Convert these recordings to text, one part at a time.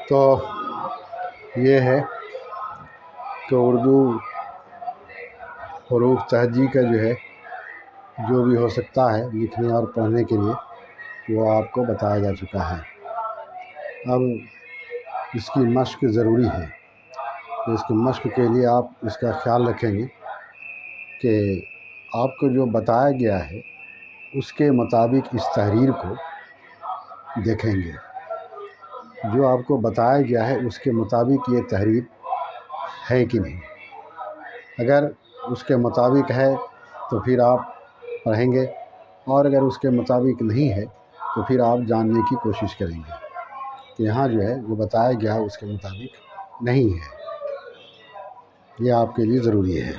تو یہ ہے کہ اردو حروف تہجی کا جو بھی ہو سکتا ہے لکھنے اور پڑھنے کے لیے وہ آپ کو بتایا جا چکا ہے۔ اب اس کی مشق ضروری ہے، تو اس کی مشق کے لیے آپ اس کا خیال رکھیں گے کہ آپ کو جو بتایا گیا ہے اس کے مطابق اس تحریر کو دیکھیں گے۔ جو آپ کو بتایا گیا ہے اس کے مطابق یہ تحریر ہے کہ نہیں۔ اگر اس کے مطابق ہے تو پھر آپ پڑھیں گے، اور اگر اس کے مطابق نہیں ہے تو پھر آپ جاننے کی کوشش کریں گے کہ یہاں جو بتایا گیا ہے اس کے مطابق نہیں ہے۔ یہ آپ کے لیے ضروری ہے۔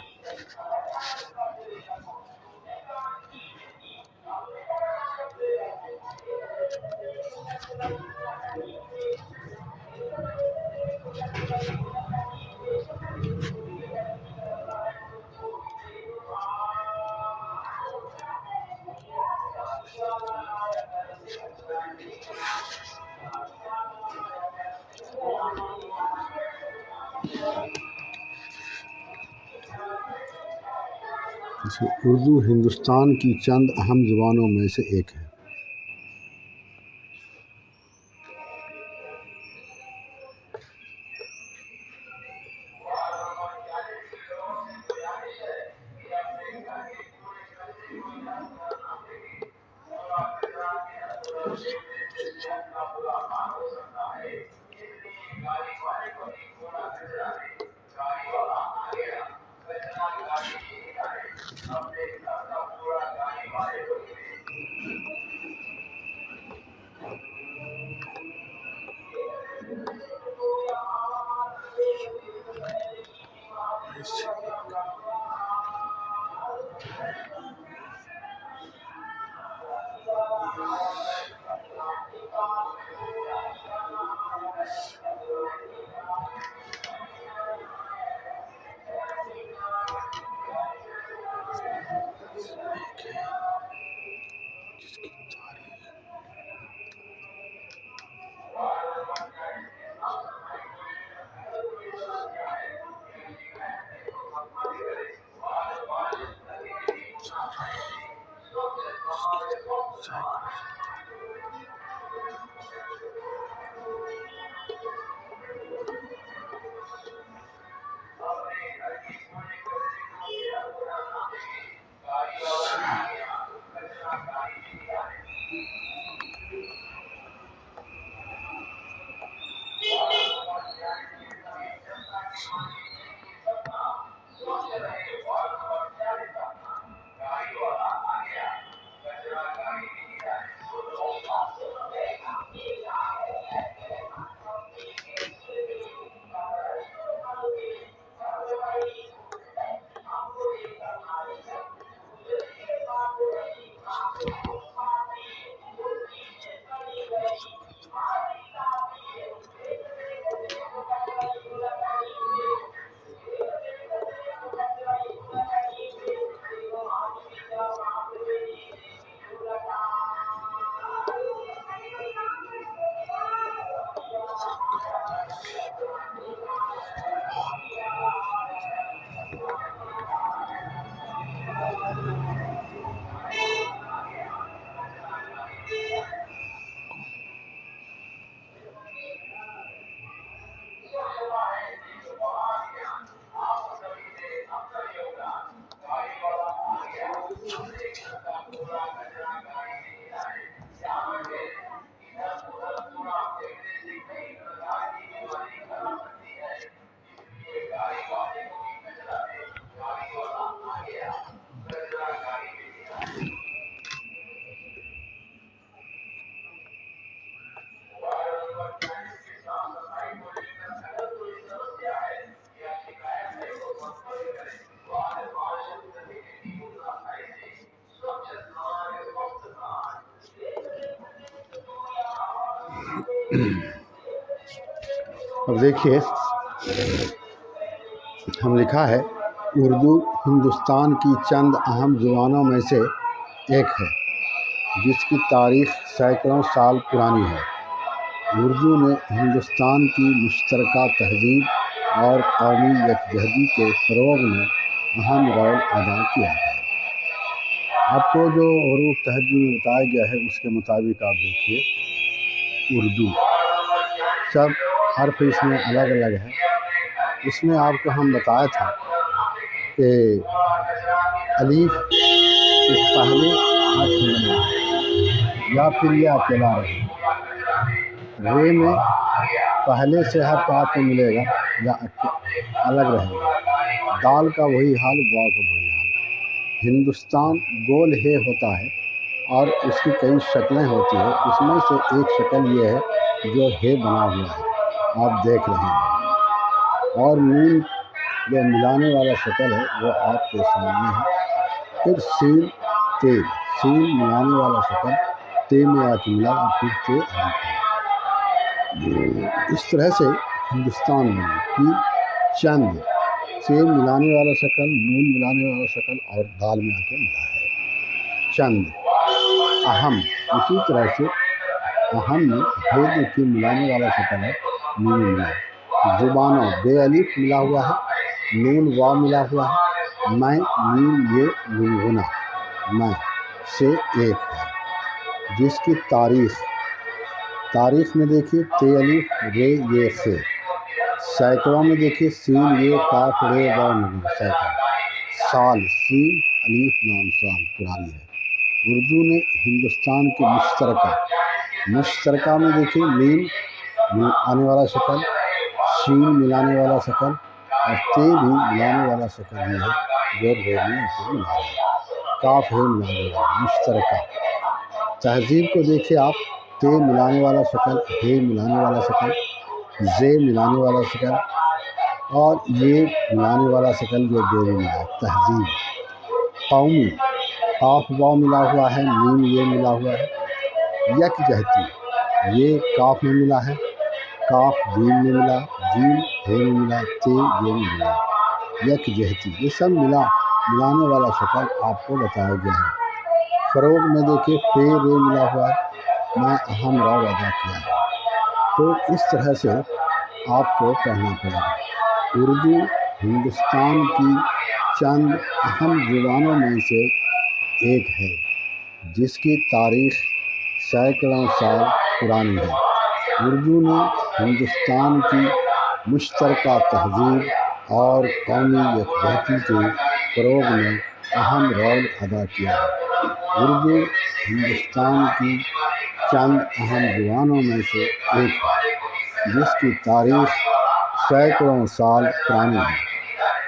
اردو ہندوستان کی چند اہم زبانوں میں سے ایک ہے۔ اب دیکھیے، ہم لکھا ہے اردو ہندوستان کی چند اہم زبانوں میں سے ایک ہے جس کی تاریخ سینکڑوں سال پرانی ہے۔ اردو نے ہندوستان کی مشترکہ تہذیب اور قومی یکجہتی کے فروغ میں اہم رول ادا کیا ہے۔ آپ کو جو حروف تہجی میں بتایا گیا ہے اس کے مطابق آپ دیکھیے، اردو سب حرف اس میں الگ الگ ہے۔ اس میں آپ کو ہم بتایا تھا کہ الف کے پہلے حرف ملا یا پھر یہ اکیلا رہے، رے میں پہلے سے حرف آپ کو ملے گا یا الگ رہے گا، دال کا وہی حال، واو کا وہی حال۔ ہندوستان گول ہے ہوتا ہے اور اس کی کئی شکلیں ہوتی ہیں، اس میں سے ایک شکل یہ ہے جو ہے بنا ہوا ہے، آپ دیکھ رہے ہیں، اور نون جو ملانے والا شکل ہے وہ آپ کے سامنے ہے۔ پھر سین تے، سین ملانے والا شکل، تے میں آ کے ملا اور پھر تے الف ہے۔ اس طرح سے ہندوستان بنا کہ چند، سے ملانے والا شکل، نون ملانے والا شکل اور دال میں آ کے ملا ہے، چند۔ اہم، اسی طرح سے اہم میں بھید کی ملانے والا شکل ہے، نون ملا۔ زبانوں، بے الف ملا ہوا ہے، نون واو ملا ہوا ہے، میں میم یہ گنگنا، میں سے ایک ہے، جس کی تاریخ میں دیکھیے تے الف رے یہ سے، سینکڑوں میں دیکھیے سین یہ کاف رے واو نون سینکڑوں، سال سین الف نام سال پرانی ہے۔ اردو نے ہندوستان کی مشترکہ میں دیکھیے میم آنے والا شکل، شین ملانے والا شکل اور تے بھی ملانے والا شکل ہی ہے جو رے میں ملا ہے، کاف ہے ملانے والا مشترکہ۔ تہذیب کو دیکھیں آپ، تے ملانے والا شکل، ہے ملانے والا شکل، زے ملانے والا شکل اور یہ ملانے والا شکل جو بے میں ملا، تہذیب۔ قومی، قاف واو ملا ہوا ہے، میم یہ ملا ہوا ہے۔ یکجہتی، یہ کاف میں ملا ہے، کاف جیم میں ملا، جیم ہے میں ملا، تے یہ میں ملا، یکجہتی۔ یہ سب ملانے والا شکل آپ کو بتایا گیا ہے۔ فروغ میں دیکھیے پے رے ملا ہوا ہے، میں اہم رول ادا کیا ہے۔ تو اس طرح سے آپ کو پڑھنا پڑے گا۔ اردو ہندوستان کی چند اہم زبانوں میں سے ایک ہے جس کی تاریخ سینکڑوں سال پرانی ہے۔ اردو نے ہندوستان کی مشترکہ تہذیب اور قومی یکجہتی کے فروغ میں اہم رول ادا کیا ہے۔ اردو ہندوستان کی چند اہم زبانوں میں سے ایک ہے جس کی تاریخ سینکڑوں سال پرانی ہے۔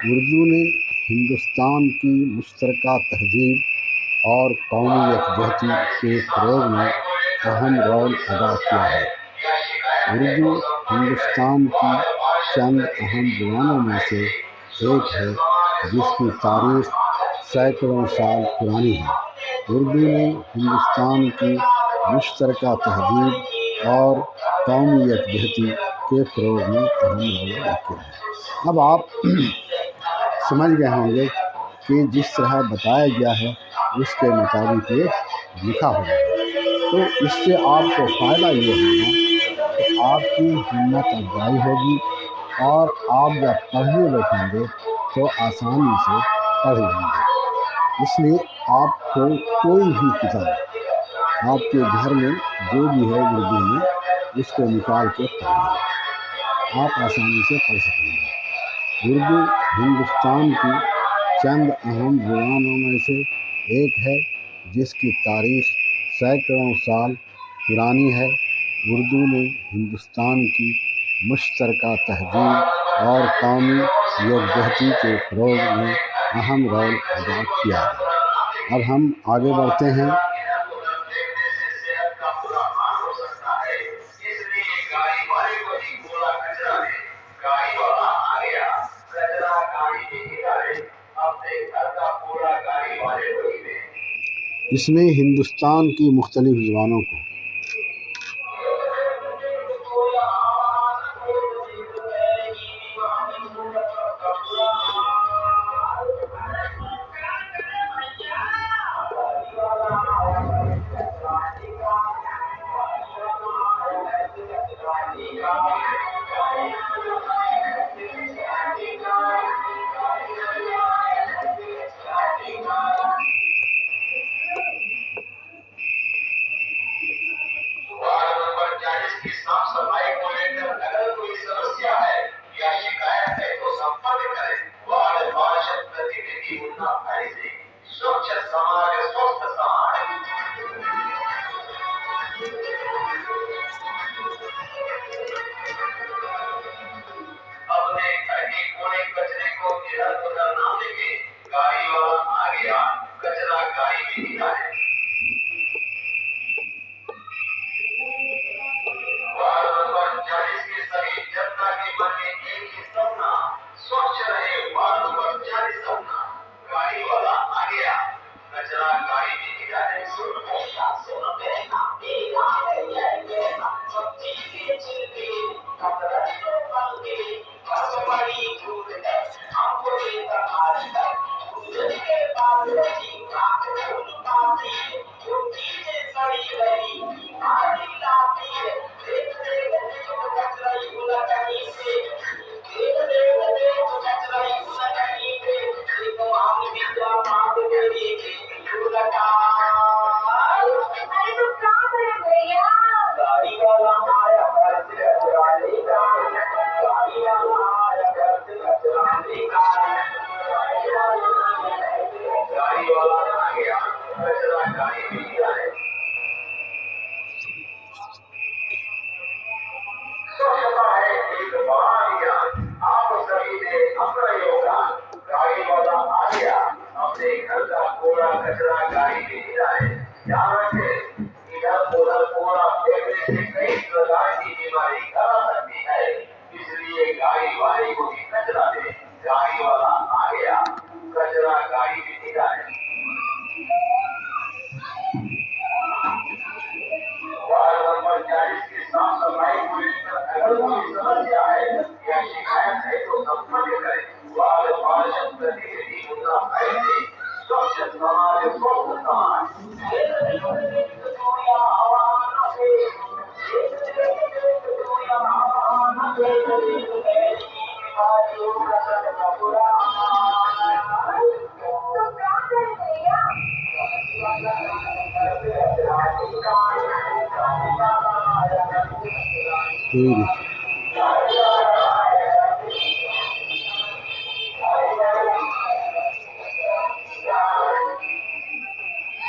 اردو نے ہندوستان کی مشترکہ تہذیب اور قومی یکجہتی کے فروغ میں اہم رول ادا کیا ہے۔ اردو ہندوستان کی چند اہم زبانوں میں سے ایک ہے جس کی تاریخ سینکڑوں سال پرانی ہے۔ اردو نے ہندوستان کی مشترکہ تہذیب اور قومی یکجہتی کے فروغ میں اہم رول ادا کیا ہے۔ اب آپ سمجھ گئے ہوں گے کہ جس طرح بتایا گیا ہے اس کے مطابق یہ لکھا ہوا ہے، تو اس سے آپ کو فائدہ یہ ہوگا کہ آپ کی ہمت افزائی ہوگی اور آپ جب پڑھنے بیٹھیں گے تو آسانی سے پڑھ لیں گے۔ اس لیے آپ کو کوئی بھی کتاب آپ کے گھر میں جو بھی ہے اردو میں اس کو نکال کے پڑھیں، آپ آسانی سے پڑھ سکیں گے۔ اردو ہندوستان کی چند اہم زبانوں میں سے ایک ہے جس کی تاریخ سینکڑوں سال پرانی ہے۔ اردو نے ہندوستان کی مشترکہ تہذیب اور قومی یکجہتی کے فروغ میں اہم رول ادا کیا ہے۔ اب ہم آگے بڑھتے ہیں۔ اس نے ہندوستان کی مختلف زبانوں کو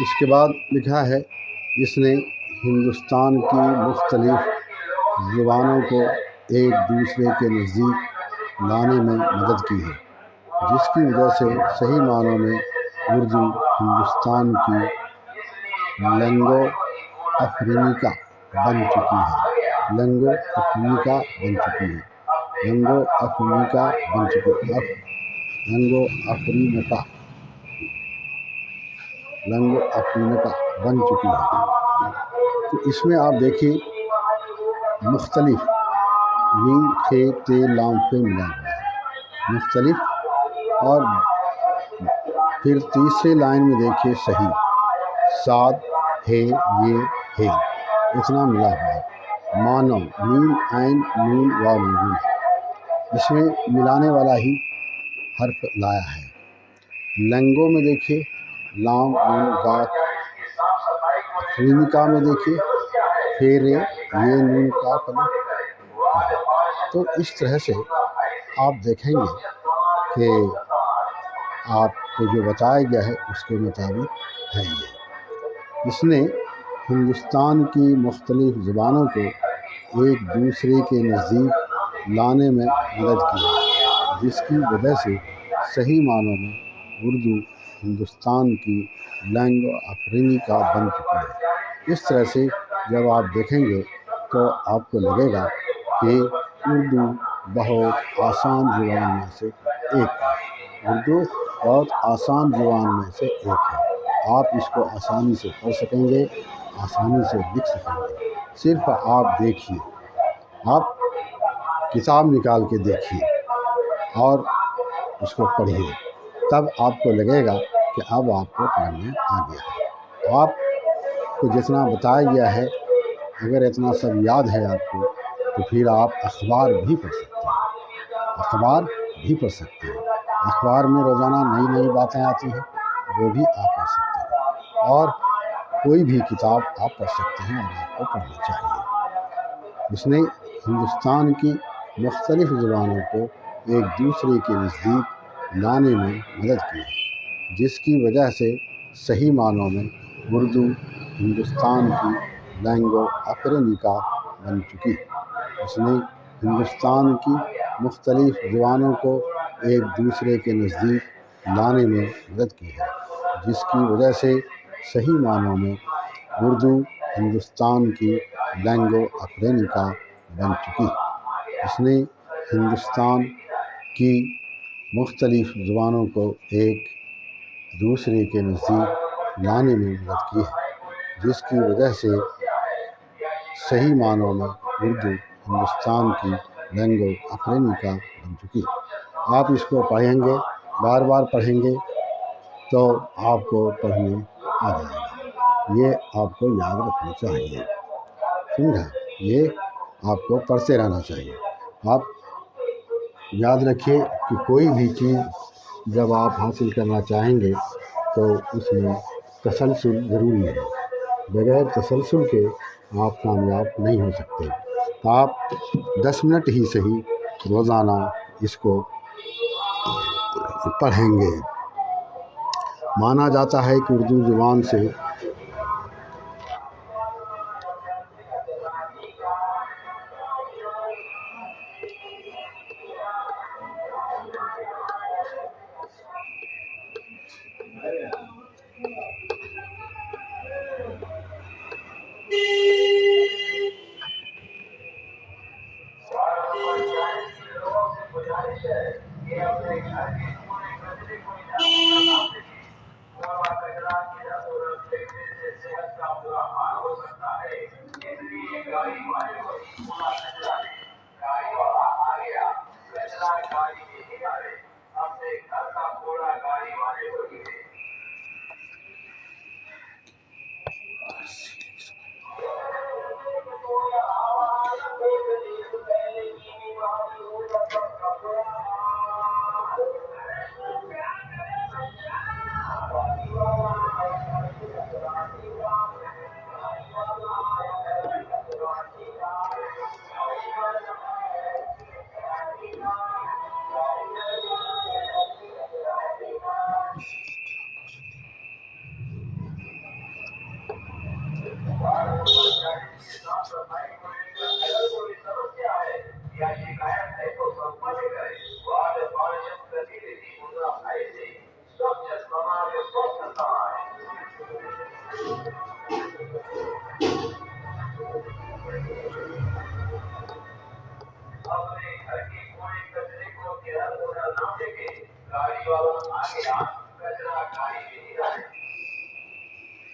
اس کے بعد لکھا ہے اس نے ہندوستان کی مختلف زبانوں کو ایک دوسرے کے نزدیک لانے میں مدد کی ہے، جس کی وجہ سے صحیح معنوں میں اردو ہندوستان کی لینگو افرینکا بن چکی ہے۔ لینگو افرینکا بن چکی ہے۔ لینگو افرینکا بن چکی ہے۔ لینگو افرینکا لینگو افرینکا بن چکی ہے۔ تو اس میں آپ دیکھیے مختلف وی تھے تے لام پہ ملا ہوا ہے مختلف، اور پھر تیسرے لائن میں دیکھیے صحیح ساد ہے یہ ہے اتنا ملا ہوا ہے۔ مانو میم عین نون واو نون ہے، اس میں ملانے والا ہی حرف لایا ہے۔ لینگو میں دیکھیے لام نون گا، افرینکا میں دیکھیے پھر یہ نون کا پلے۔ تو اس طرح سے آپ دیکھیں گے کہ آپ کو جو بتایا گیا ہے اس کے مطابق ہے یہ۔ اس نے ہندوستان کی مختلف زبانوں کو ایک دوسرے کے نزدیک لانے میں مدد کی ہے، جس کی وجہ سے صحیح معنوں میں اردو ہندوستان کی لینگو افرینکا بن چکی ہے۔ اس طرح سے جب آپ دیکھیں گے تو آپ کو لگے گا کہ اردو بہت آسان زبان میں سے ایک ہے۔ اردو بہت آسان زبان میں سے ایک ہے۔ آپ اس کو آسانی سے پڑھ سکیں گے، آسانی سے لکھ سکیں گے۔ صرف آپ دیکھیے، آپ کتاب نکال کے دیکھیے اور اس کو پڑھیے، تب آپ کو لگے گا کہ اب آپ کو پڑھنے آ گیا ہے۔ آپ کو جتنا بتایا گیا ہے اگر اتنا سب یاد ہے آپ کو، تو پھر آپ اخبار بھی پڑھ سکتے ہیں۔ اخبار بھی پڑھ سکتے ہیں۔ اخبار میں روزانہ نئی نئی باتیں آتی ہیں، وہ بھی آپ پڑھ سکتے ہیں۔ اور کوئی بھی کتاب آپ پڑھ سکتے ہیں اور آپ کو پڑھنا چاہیے۔ اس نے ہندوستان کی مختلف زبانوں کو ایک دوسرے کے نزدیک لانے میں مدد کی ہے، جس کی وجہ سے صحیح معنوں میں اردو ہندوستان کی لینگو افرینکا بن چکی ہے۔ اس نے ہندوستان کی مختلف زبانوں کو ایک دوسرے کے نزدیک لانے میں مدد کی ہے، جس کی وجہ سے صحیح معنوں میں اردو ہندوستان کی لینگو افرینکا بن چکی ہے۔ اس نے ہندوستان کی مختلف زبانوں کو ایک دوسرے کے نزدیک لانے میں مدد کی ہے، جس کی وجہ سے صحیح معنوں میں اردو ہندوستان کی لینگو افرینکا بن چکی ہے۔ آپ اس کو پڑھیں گے، بار بار پڑھیں گے تو آپ کو پڑھنے آ جائے گا۔ یہ آپ کو یاد رکھنا چاہیے، سمجھا؟ یہ آپ کو پڑھتے رہنا چاہیے۔ آپ یاد رکھیے کہ کوئی بھی چیز جب آپ حاصل کرنا چاہیں گے تو اس میں تسلسل ضروری ہے۔ بغیر تسلسل کے آپ کامیاب نہیں ہو سکتے۔ آپ 10 منٹ ہی صحیح روزانہ اس کو پڑھیں گے۔ مانا جاتا ہے کہ اردو زبان سے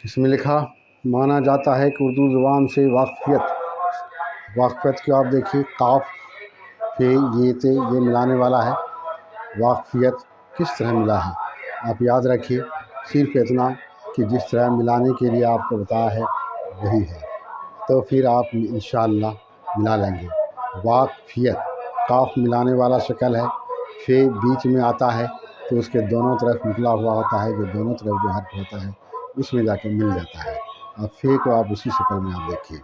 اس میں لکھا مانا جاتا ہے کہ اردو زبان سے واقفیت کو آپ دیکھیے، قاف فے یہ تے یہ ملانے والا ہے۔ واقفیت کس طرح ملا ہے آپ یاد رکھیے، صرف اتنا کہ جس طرح ملانے کے لیے آپ کو بتایا ہے وہی ہے، تو پھر آپ انشاءاللہ ملا لیں گے۔ واقفیت قاف ملانے والا شکل ہے، فے بیچ میں آتا ہے تو اس کے دونوں طرف نکلا ہوا ہوتا ہے، جو دونوں طرف جو حرف ہوتا ہے اس میں جا کے مل جاتا ہے۔ اب فے کو آپ اسی شکل میں آپ دیکھیے۔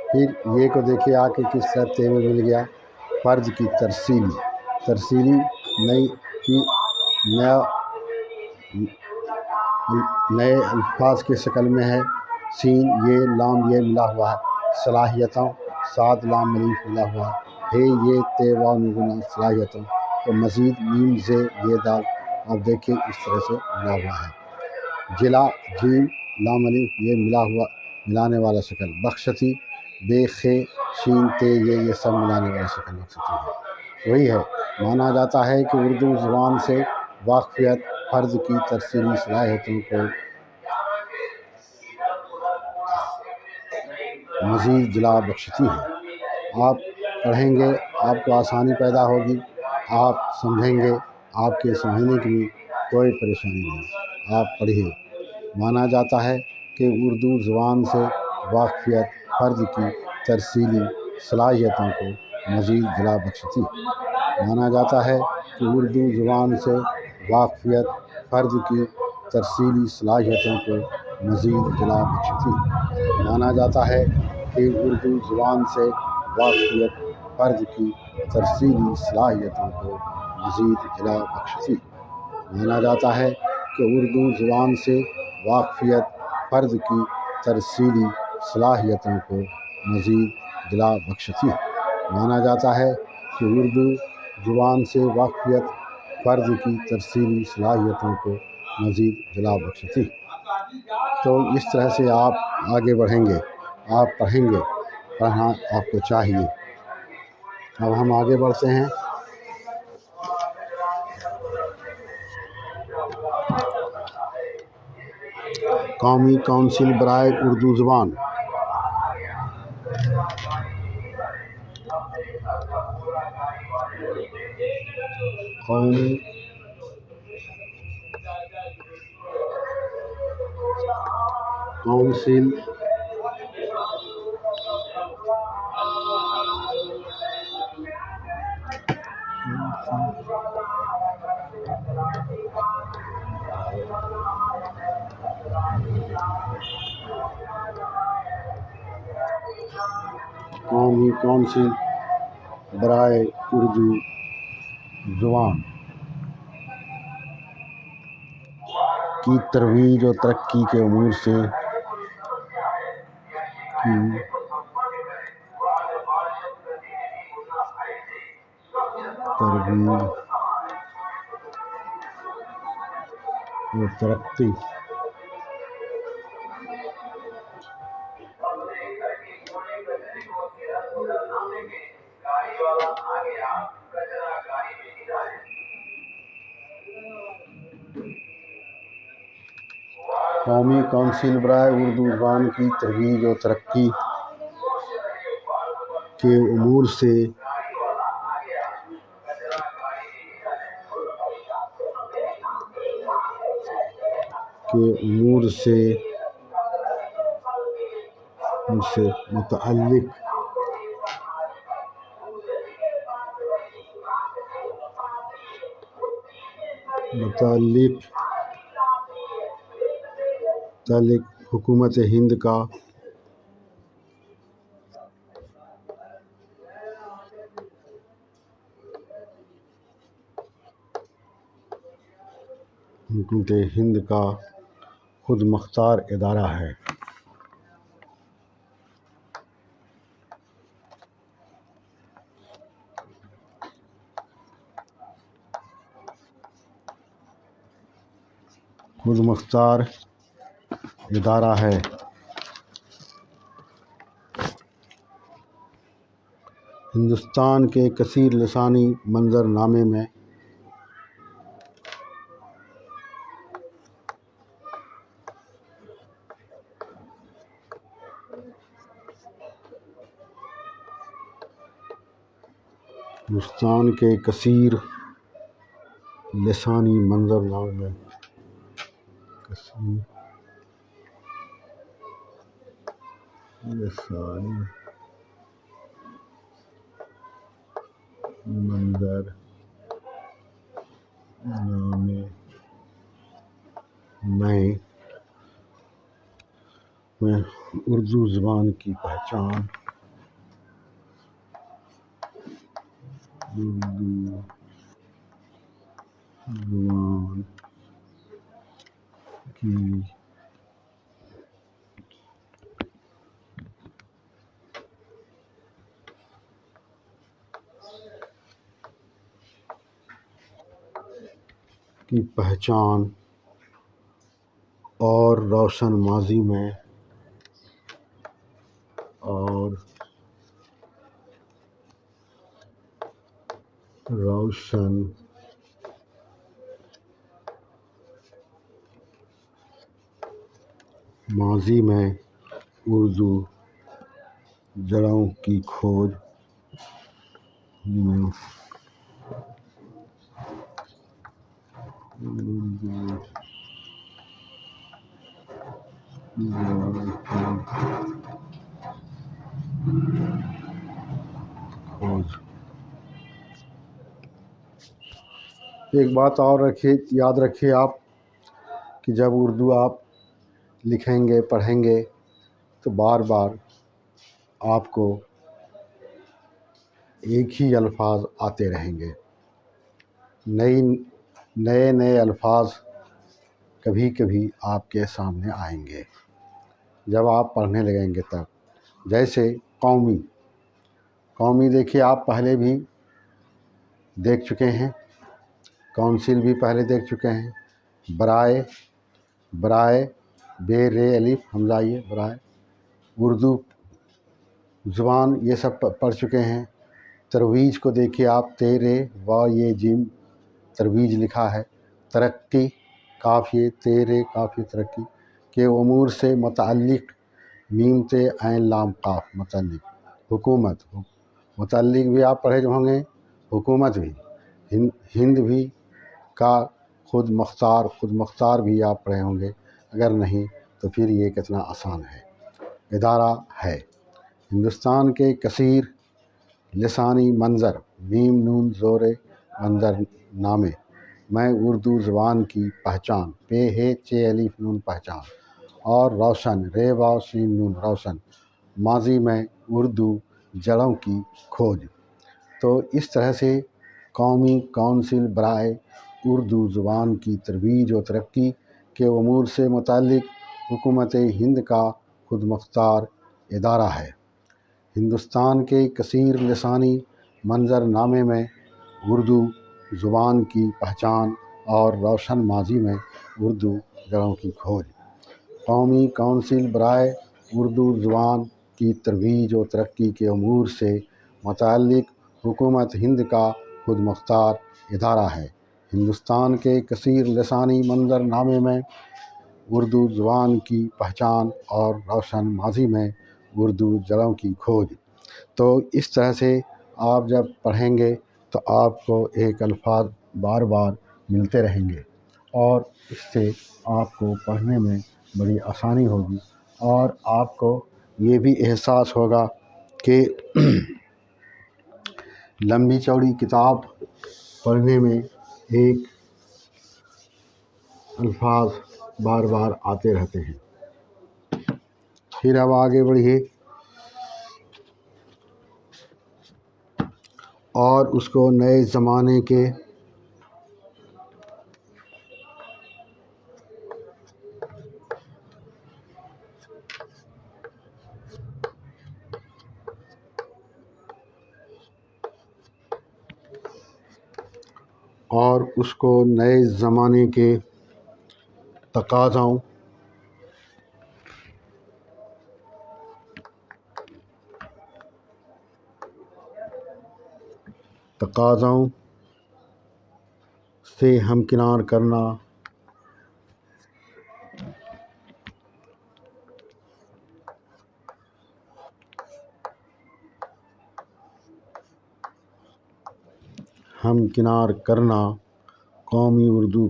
پھر یہ کو دیکھیے آ کے کس طرح تے میں مل گیا، فرض کی ترسیلی نئے الفاظ کے شکل میں ہے۔ سین یہ لام یہ ملا ہوا ہے، صلاحیتوں صاد لام الف ملا ہوا ہے، یہ تے واو نون صلاحیتوں، تو مزید میم زے یہ دال آپ دیکھیے اس طرح سے ملا ہوا ہے۔ جلا جیم لام الف یہ ملانے والا شکل۔ بخشتی بے خے شین تے یہ سب ملانے والا شکل بخشتی ہے، وہی ہے۔ مانا جاتا ہے کہ اردو زبان سے واقفیت فرد کی ترسیلی صلاحیتوں کو مزید جلا بخشتی ہے۔ آپ پڑھیں گے آپ کو آسانی پیدا ہوگی، آپ سمجھیں گے، آپ کے سمجھنے کی بھی کوئی پریشانی نہیں۔ آپ پڑھیے۔ مانا جاتا ہے کہ اردو زبان سے واقفیت فرد کی ترسیلی صلاحیتوں کو مزید جلا بخشتی ہے۔ مانا جاتا ہے کہ اردو زبان سے واقفیت فرد کی ترسیلی صلاحیتوں کو مزید جلا بخشتی ہے۔ مانا جاتا ہے کہ اردو زبان سے واقفیت فرد کی ترسیلی صلاحیتوں کو مزید جلا بخشتی ہے۔ مانا جاتا ہے کہ اردو زبان سے واقفیت فرد کی ترسیلی صلاحیتوں کو مزید جلا بخشتی ہے۔ مانا جاتا ہے کہ اردو زبان سے واقفیت فرد کی ترسیلی صلاحیتوں کو مزید جلا بخشتی ہے۔ تو اس طرح سے آپ آگے بڑھیں گے، آپ پڑھیں گے، پڑھنا آپ کو چاہیے۔ اب ہم آگے بڑھتے ہیں۔ قومی کونسل برائے اردو زبان قومی کونسل برائے اردو زبان کی ترویج و ترقی کے امور سے ترویج و ترقی قومی کونسل برائے اردو زبان کی ترویج و ترقی کے امور سے متعلق حکومت ہند کا خود مختار ادارہ ہے۔ خود مختار ادارہ ہے۔ ہندوستان کے کثیر لسانی منظر نامے میں اردو زبان کی پہچان اور روشن ماضی میں اردو جڑوں کی کھوج ایک بات اور یاد رکھیے آپ کہ جب اردو آپ لکھیں گے پڑھیں گے تو بار بار آپ کو ایک ہی الفاظ آتے رہیں گے، نئے الفاظ کبھی کبھی آپ کے سامنے آئیں گے جب آپ پڑھنے لگیں گے تب۔ جیسے قومی دیکھیے آپ پہلے بھی دیکھ چکے ہیں، کونسل بھی پہلے دیکھ چکے ہیں، برائے بے رے الف حمزہ یہ برائے اردو زبان یہ سب پڑھ چکے ہیں۔ ترویج کو دیکھیے آپ تیرے وا یہ جیم ترویج لکھا ہے۔ ترقی کافیے تیرے کافی ترقی کے امور سے متعلق میم تے عین لام قاف متعلق حکومت متعلق بھی آپ پڑھے ہوں گے، حکومت بھی ہند بھی کا خود مختار بھی آپ پڑھے ہوں گے، اگر نہیں تو پھر یہ کتنا آسان ہے۔ ادارہ ہے ہندوستان کے کثیر لسانی منظر میم نون زور منظر نامے میں اردو زبان کی پہچان پے ہے چے الف نون پہچان اور روشن رے واو سین نون روشن ماضی میں اردو جڑوں کی کھوج تو اس طرح سے قومی کونسل برائے اردو زبان کی ترویج و ترقی کے امور سے متعلق حکومت ہند کا خود مختار ادارہ ہے۔ ہندوستان کے کثیر لسانی منظر نامے میں اردو زبان کی پہچان اور روشن ماضی میں اردو جڑوں کی کھوج۔ قومی کونسل برائے اردو زبان کی ترویج و ترقی کے امور سے متعلق حکومت ہند کا خود مختار ادارہ ہے۔ ہندوستان کے کثیر لسانی منظر نامے میں اردو زبان کی پہچان اور روشن ماضی میں اردو جڑوں کی کھوج۔ تو اس طرح سے آپ جب پڑھیں گے تو آپ کو ایک الفاظ بار بار ملتے رہیں گے اور اس سے آپ کو پڑھنے میں بڑی آسانی ہوگی، اور آپ کو یہ بھی احساس ہوگا کہ لمبی چوڑی کتاب پڑھنے میں ایک الفاظ بار بار آتے رہتے ہیں۔ پھر اب آگے بڑھیے اور اس کو نئے زمانے کے تقاضوں سے ہمکنار کرنا قومی اردو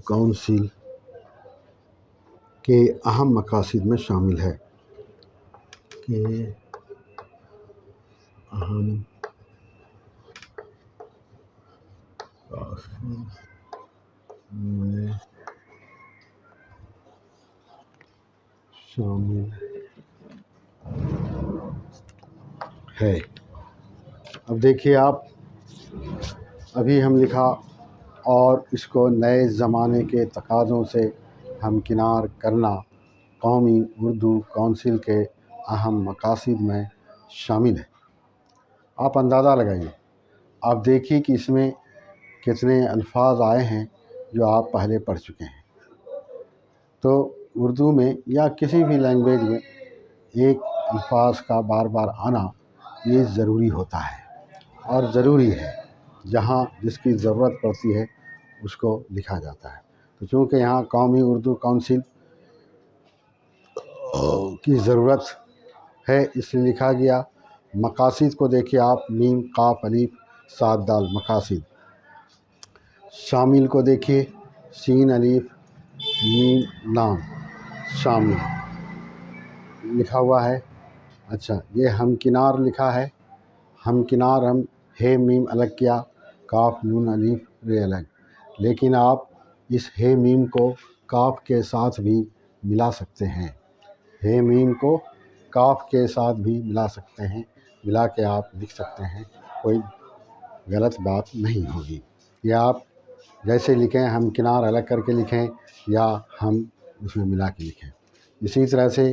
کونسل کے اہم مقاصد میں شامل ہے۔ اب دیکھیے آپ، ابھی ہم لکھا اور اس کو نئے زمانے کے تقاضوں سے ہمکنار کرنا قومی اردو کونسل کے اہم مقاصد میں شامل ہے۔ آپ اندازہ لگائیے، آپ دیکھیے کہ اس میں کتنے الفاظ آئے ہیں جو آپ پہلے پڑھ چکے ہیں۔ تو اردو میں یا کسی بھی لینگویج میں ایک الفاظ کا بار بار آنا یہ ضروری ہوتا ہے اور ضروری ہے، جہاں جس کی ضرورت پڑتی ہے اس کو لکھا جاتا ہے۔ تو چونکہ یہاں قومی اردو کونسل کی ضرورت ہے اس لیے لکھا گیا۔ مقاصد کو دیکھیے آپ، میم قاف الف صاد دال مقاصد۔ شامل کو دیکھیے، سین الف میم لام شامل لکھا ہوا ہے۔ اچھا، یہ ہمکنار لکھا ہے، ہمکنار ہم ہے میم الگ کیا، کاف نون الف رے الگ، لیکن آپ اس ہے میم کو کاف کے ساتھ بھی ملا سکتے ہیں، ہے میم کو کاف کے ساتھ بھی ملا سکتے ہیں، ملا کے آپ لکھ سکتے ہیں، کوئی غلط بات نہیں ہوگی۔ یا آپ جیسے لکھیں، ہمکنار الگ کر کے لکھیں یا ہم اس میں ملا کے لکھیں۔ اسی طرح سے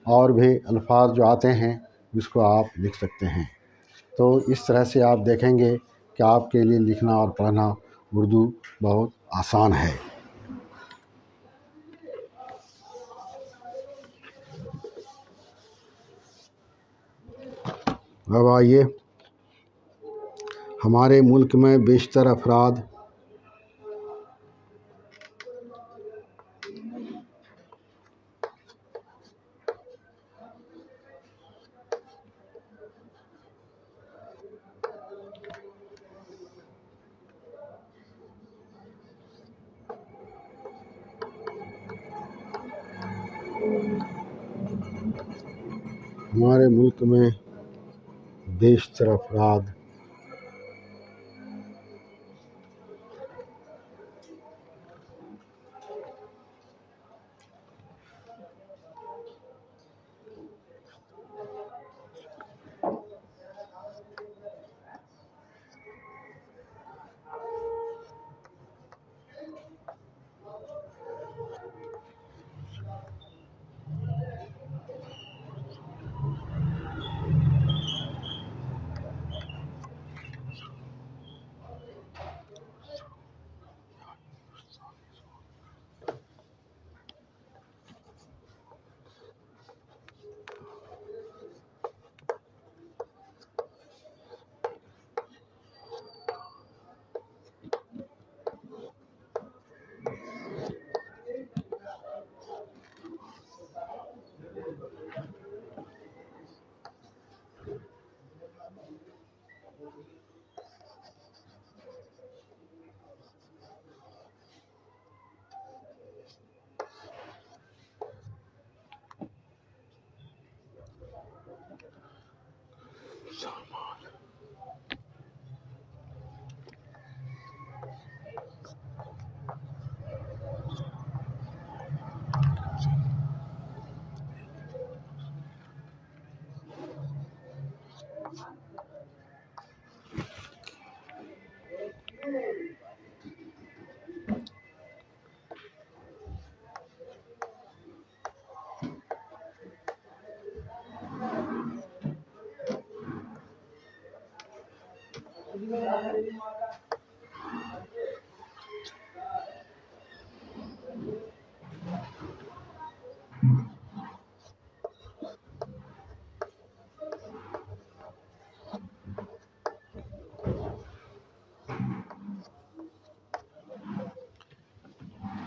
اور بھی الفاظ جو آتے ہیں جس کو آپ لکھ سکتے ہیں۔ تو اس طرح سے آپ دیکھیں گے کہ آپ کے لیے لکھنا اور پڑھنا اردو بہت آسان ہے۔ اب آئیے، ہمارے ملک میں بیشتر افراد ہمارے ملک میں بیشتر افراد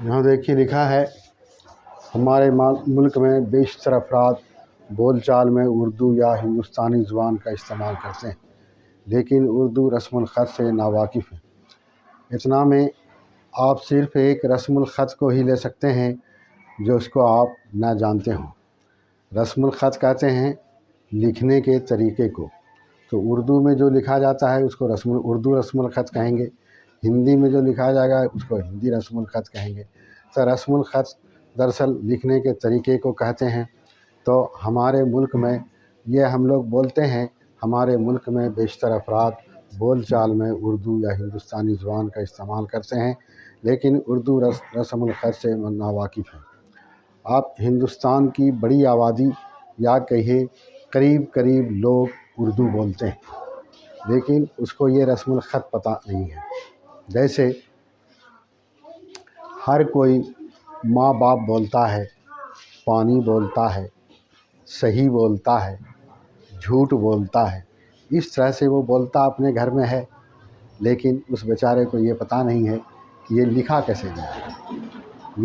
یہاں دیکھیے لکھا ہے ہمارے ملک میں بیشتر افراد بول چال میں اردو یا ہندوستانی زبان کا استعمال کرتے ہیں، لیکن اردو رسم الخط سے ناواقف ہیں۔ اتنا میں آپ صرف ایک رسم الخط کو ہی لے سکتے ہیں جو اس کو آپ نہ جانتے ہوں۔ رسم الخط کہتے ہیں لکھنے کے طریقے کو، تو اردو میں جو لکھا جاتا ہے اس کو اردو رسم الخط کہیں گے، ہندی میں جو لکھا جائے گا اس کو ہندی رسم الخط کہیں گے۔ تو رسم الخط دراصل لکھنے کے طریقے کو کہتے ہیں۔ تو ہمارے ملک میں یہ ہم لوگ بولتے ہیں، ہمارے ملک میں بیشتر افراد بول چال میں اردو یا ہندوستانی زبان کا استعمال کرتے ہیں، لیکن اردو رسم الخط سے ناواقف ہیں۔ آپ ہندوستان کی بڑی آبادی یا کہیے قریب لوگ اردو بولتے ہیں، لیکن اس کو یہ رسم الخط پتہ نہیں ہے۔ جیسے ہر کوئی ماں باپ بولتا ہے، پانی بولتا ہے، صحیح بولتا ہے، جھوٹ بولتا ہے، اس طرح سے وہ بولتا اپنے گھر میں ہے، لیکن اس بیچارے کو یہ پتہ نہیں ہے کہ یہ لکھا کیسے جائے گا،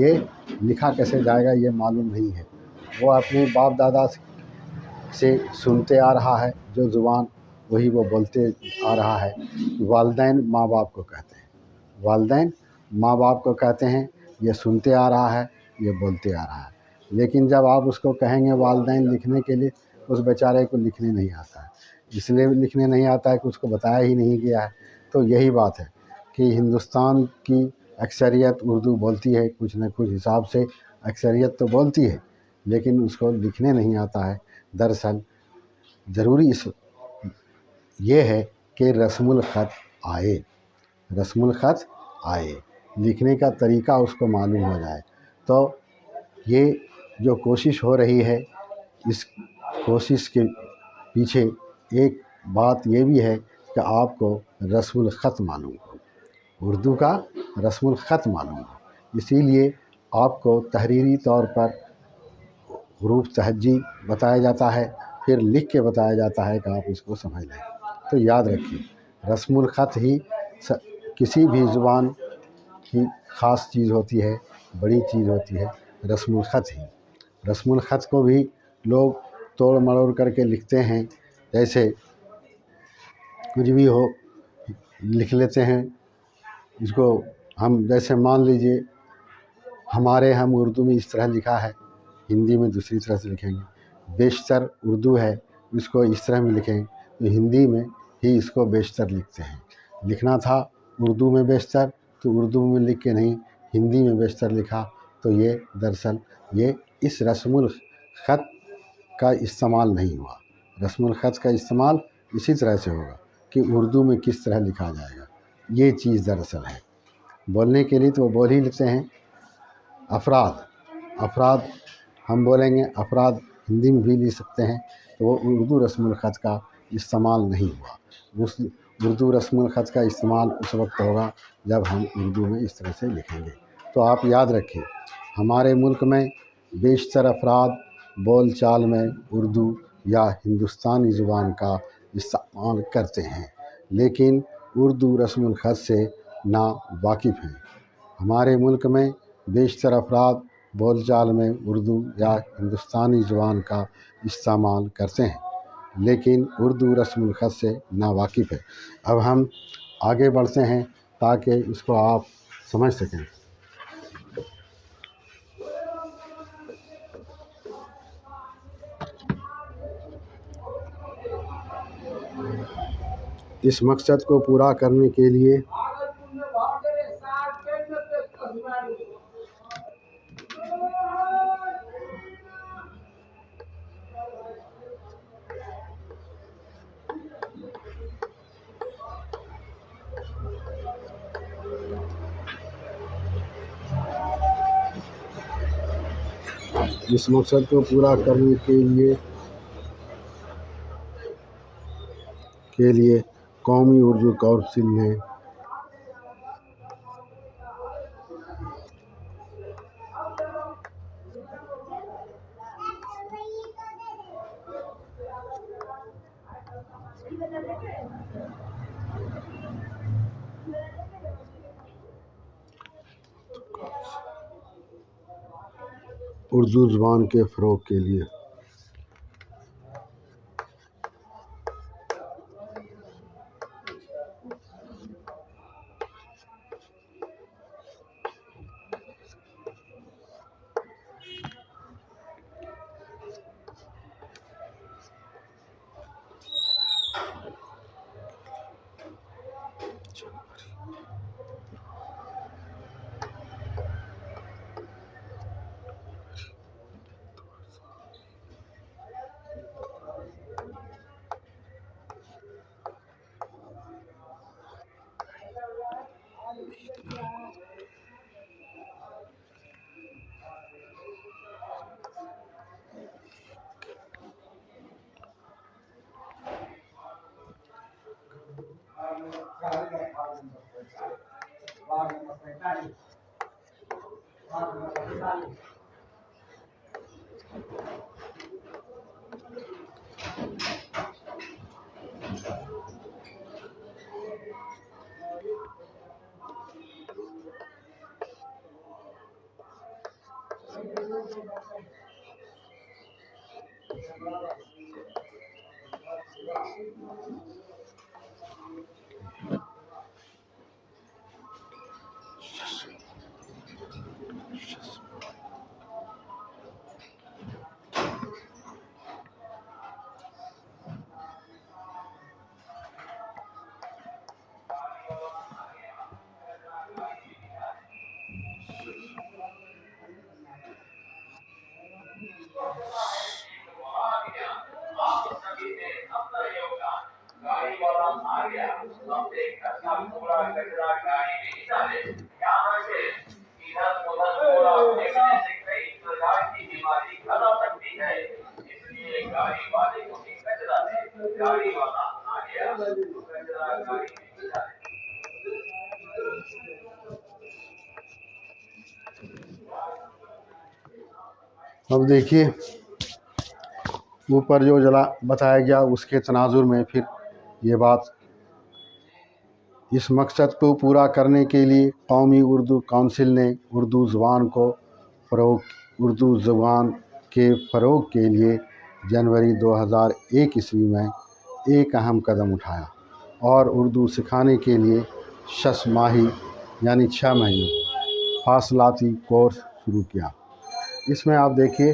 یہ لکھا کیسے جائے گا یہ معلوم نہیں ہے۔ وہ اپنے باپ دادا سے سنتے آ رہا ہے جو زبان، وہی وہ بولتے آ رہا ہے۔ والدین ماں باپ کو کہتے ہیں، والدین ماں باپ کو کہتے ہیں، یہ سنتے آ رہا ہے، یہ بولتے آ رہا ہے۔ لیکن جب آپ اس کو کہیں گے والدین لکھنے کے لیے، اس بیچارے کو لکھنے نہیں آتا ہے، اس لیے لکھنے نہیں آتا ہے کہ اس کو بتایا ہی نہیں گیا ہے۔ تو یہی بات ہے کہ ہندوستان کی اکثریت اردو بولتی ہے، کچھ نہ کچھ حساب سے اکثریت تو بولتی ہے، لیکن اس کو لکھنے نہیں آتا ہے۔ دراصل ضروری یہ ہے کہ رسم الخط آئے، رسم الخط آئے، لکھنے کا طریقہ اس کو معلوم ہو جائے۔ تو یہ جو کوشش ہو رہی ہے، اس کوشش کے پیچھے ایک بات یہ بھی ہے کہ آپ کو رسم الخط معلوم ہو، اردو کا رسم الخط معلوم ہو۔ اسی لیے آپ کو تحریری طور پر حروف تہجی بتایا جاتا ہے، پھر لکھ کے بتایا جاتا ہے کہ آپ اس کو سمجھ لیں۔ تو یاد رکھیے رسم الخط ہی کسی بھی زبان کی خاص چیز ہوتی ہے، بڑی چیز ہوتی ہے رسم الخط ہی۔ رسم الخط کو بھی لوگ توڑ مروڑ کر کے لکھتے ہیں، جیسے کچھ بھی ہو لکھ لیتے ہیں۔ اس کو ہم جیسے مان لیجئے ہم اردو میں اس طرح لکھا ہے، ہندی میں دوسری طرح سے لکھیں گے، بیشتر اردو ہے اس کو اس طرح میں لکھیں تو ہندی میں ہی اس کو بیشتر لکھتے ہیں. لکھنا تھا اردو میں بیشتر تو اردو میں لکھ کے نہیں ہندی میں بیشتر لکھا، تو یہ دراصل یہ اس رسم الخط کا استعمال نہیں ہوا. رسم الخط کا استعمال اسی طرح سے ہوگا کہ اردو میں کس طرح لکھا جائے گا، یہ چیز دراصل ہے. بولنے کے لیے تو وہ بول ہی لیتے ہیں. افراد ہم بولیں گے، افراد ہندی میں بھی لکھ سکتے ہیں، تو وہ اردو رسم الخط کا استعمال نہیں ہوا. اردو رسم الخط کا استعمال اس وقت ہوگا جب ہم اردو میں اس طرح سے لکھیں گے. تو آپ یاد رکھیں، ہمارے ملک میں بیشتر افراد بول چال میں اردو یا ہندوستانی زبان کا استعمال کرتے ہیں، لیکن اردو رسم الخط سے نا واقف ہیں. ہمارے ملک میں بیشتر افراد بول چال میں اردو یا ہندوستانی زبان کا استعمال کرتے ہیں، لیکن اردو رسم الخط سے نا واقف ہے. اب ہم آگے بڑھتے ہیں تاکہ اس کو آپ سمجھ سکیں. اس مقصد کو پورا کرنے کے لیے قومی اردو کونسل نے اردو زبان کے فروغ کے لیے اب دیکھیے اوپر جو بتایا گیا اس کے تناظر میں پھر یہ بات، اس مقصد کو پورا کرنے کے لیے قومی اردو کونسل نے اردو زبان کے فروغ کے لیے جنوری 2001 عیسوی میں ایک اہم قدم اٹھایا اور اردو سکھانے کے لیے 6 ماہی یعنی 6 مہینے فاصلاتی کورس شروع کیا. اس میں آپ دیکھیے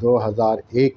2001